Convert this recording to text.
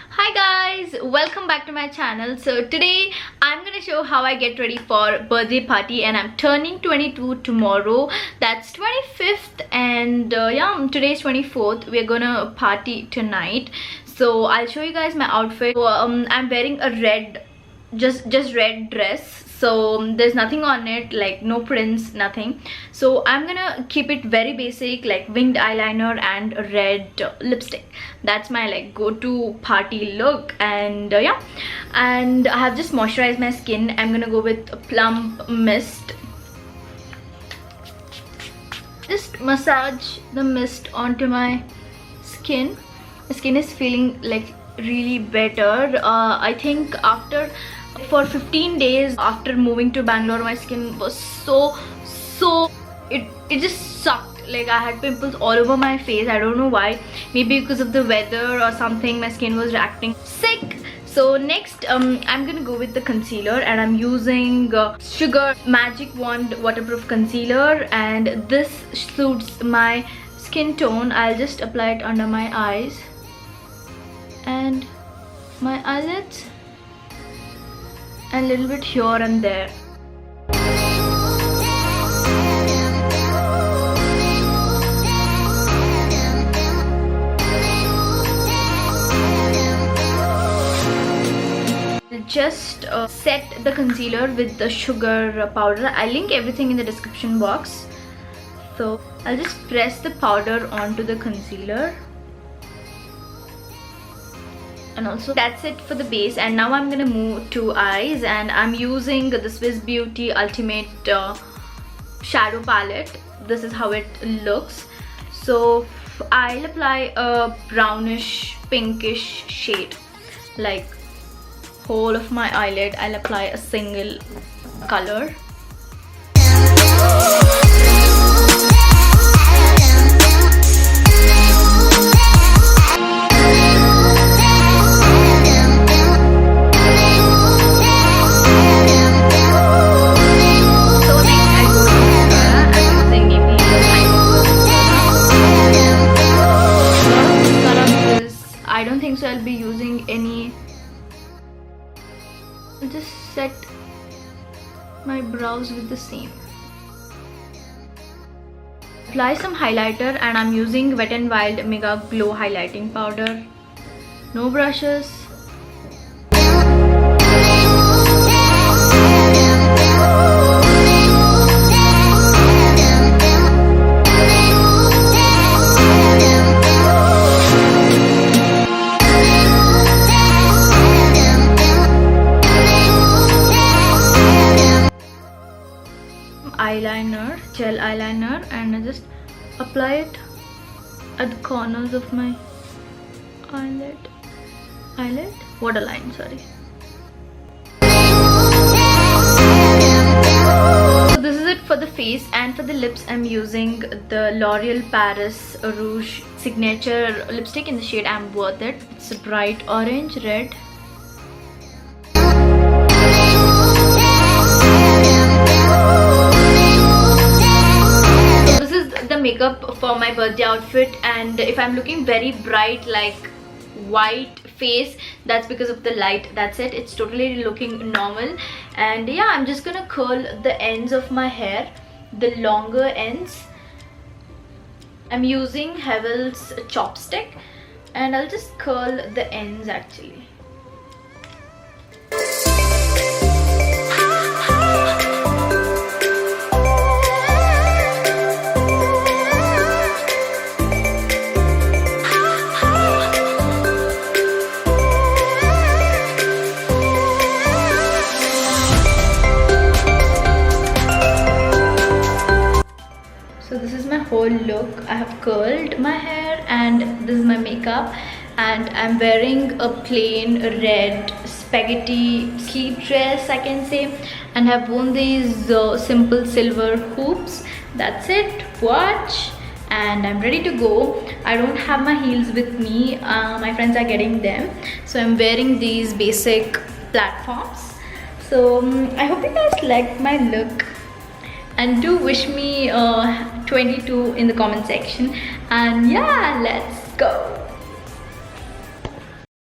Hi guys, welcome back to my channel. So today I'm gonna show how I get ready for birthday party, and I'm turning 22 tomorrow. That's 25th, and yeah, today's 24th. We're gonna party tonight. So I'll show you guys my outfit. So, I'm wearing a red, just red dress. So there's nothing on it, like no prints, nothing. So I'm gonna keep it very basic, like winged eyeliner and red lipstick. That's my like go-to party look. And yeah, and I have just moisturized my skin. I'm gonna go with a plum mist. Just massage the mist onto my skin. My skin is feeling like really better. I think for 15 days after moving to Bangalore, my skin was so it just sucked. Like I had pimples all over my face. I don't know why. Maybe because of the weather or something, my skin was reacting sick. So next I'm gonna go with the concealer, and I'm using Sugar Magic Wand waterproof concealer, and this suits my skin tone. I'll just apply it under my eyes and my eyelids, and a little bit here and there. Just set the concealer with the sugar powder. I'll link everything in the description box. So I'll just press the powder onto the concealer. And also that's it for the base. And now I'm gonna move to eyes, and I'm using the Swiss Beauty Ultimate shadow palette. This is how it looks. So I'll apply a brownish pinkish shade, like whole of my eyelid. I'll apply a single color. I don't think so I'll be using any. I'll just set my brows with the same. Apply some highlighter, and I'm using Wet n Wild Mega Glow highlighting powder. No brushes. Eyeliner, gel eyeliner, and I just apply it at the corners of my eyelid, waterline, sorry. So this is it for the face, and for the lips I'm using the L'Oreal Paris Rouge signature lipstick in the shade I'm Worth It. It's a bright orange red. Makeup for my birthday outfit, and if I'm looking very bright, like white face, that's because of the light. That's it. It's totally looking normal. And yeah, I'm just gonna curl the ends of my hair, the longer ends. I'm using Havel's chopstick, and I'll just curl the ends actually. So this is my whole look. I have curled my hair, and this is my makeup, and I'm wearing a plain red spaghetti sleeve dress, I can say, and have worn these simple silver hoops. That's it. Watch. And I'm ready to go. I don't have my heels with me. My friends are getting them, so I'm wearing these basic platforms. So I hope you guys liked my look, and do wish me 22 in the comment section. And yeah, let's go.